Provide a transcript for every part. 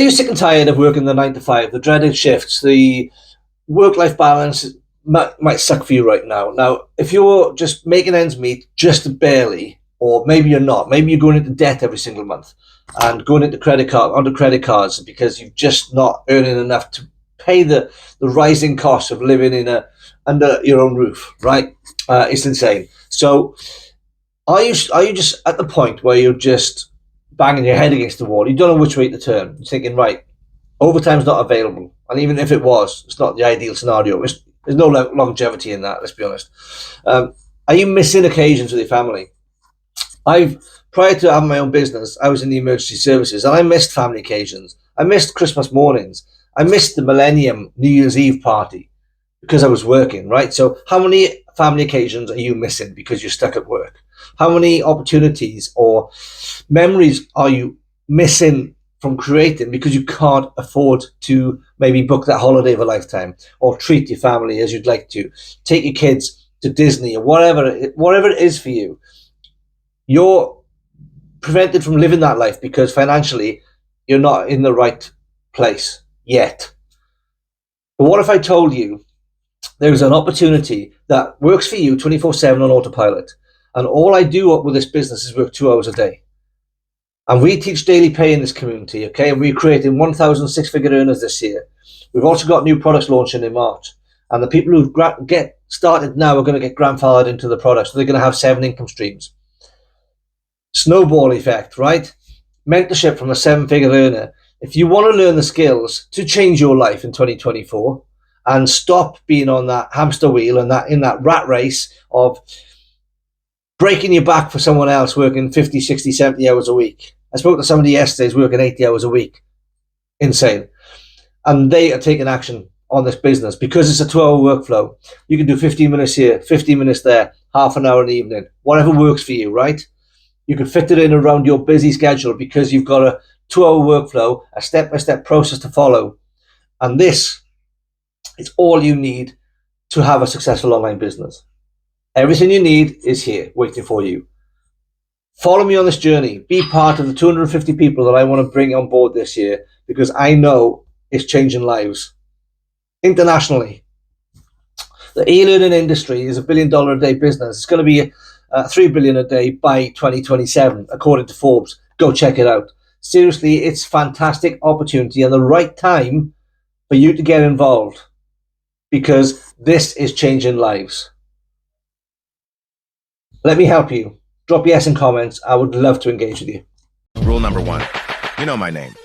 you sick and tired of working the 9 to 5, the dreaded shifts, the work-life balance might suck for you right now. Now, if you're just making ends meet just barely, or maybe you're not, maybe you're going into debt every single month and going into onto credit cards because you're just not earning enough to pay the rising costs of living under your own roof, right? It's insane. So are you just at the point where you're just banging your head against the wall? You don't know which way to turn. You're thinking, right, overtime's not available, and even if it was, it's not the ideal scenario. There's no longevity in that. Let's be honest. Are you missing occasions with your family? Prior to having my own business, I was in the emergency services, and I missed family occasions. I missed Christmas mornings. I missed the Millennium New Year's Eve party because I was working, right? So how many family occasions are you missing because you're stuck at work? How many opportunities or memories are you missing from creating because you can't afford to maybe book that holiday of a lifetime, or treat your family as you'd like to, take your kids to Disney, or whatever it is for you? You're prevented from living that life because financially you're not in the right place yet. But what if I told you there's an opportunity that works for you 24/7 on autopilot, and all I do with this business is work 2 hours a day? And we teach daily pay in this community, okay? And we're creating 1,000 six-figure earners this year. We've also got new products launching in March. And the people who get started now are going to get grandfathered into the product. So they're going to have 7 income streams. Snowball effect, right? Mentorship from a 7-figure earner. If you want to learn the skills to change your life in 2024 and stop being on that hamster wheel and in that rat race of breaking your back for someone else working 50, 60, 70 hours a week. I spoke to somebody yesterday who's working 80 hours a week. Insane. And they are taking action on this business because it's a 12-hour workflow. You can do 15 minutes here, 15 minutes there, half an hour in the evening, whatever works for you, right? You can fit it in around your busy schedule because you've got a 2-hour workflow, a step-by-step process to follow. And this is all you need to have a successful online business. Everything you need is here waiting for you. Follow me on this journey. Be part of the 250 people that I want to bring on board this year, because I know it's changing lives internationally. The e-learning industry is $1 billion a day business. It's going to be $3 billion a day by 2027, according to Forbes. Go check it out. Seriously, it's a fantastic opportunity and the right time for you to get involved, because this is changing lives. Let me help you. Drop yes in comments. I would love to engage with you. Rule number 1. You know my name,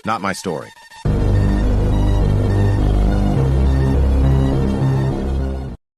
not my story.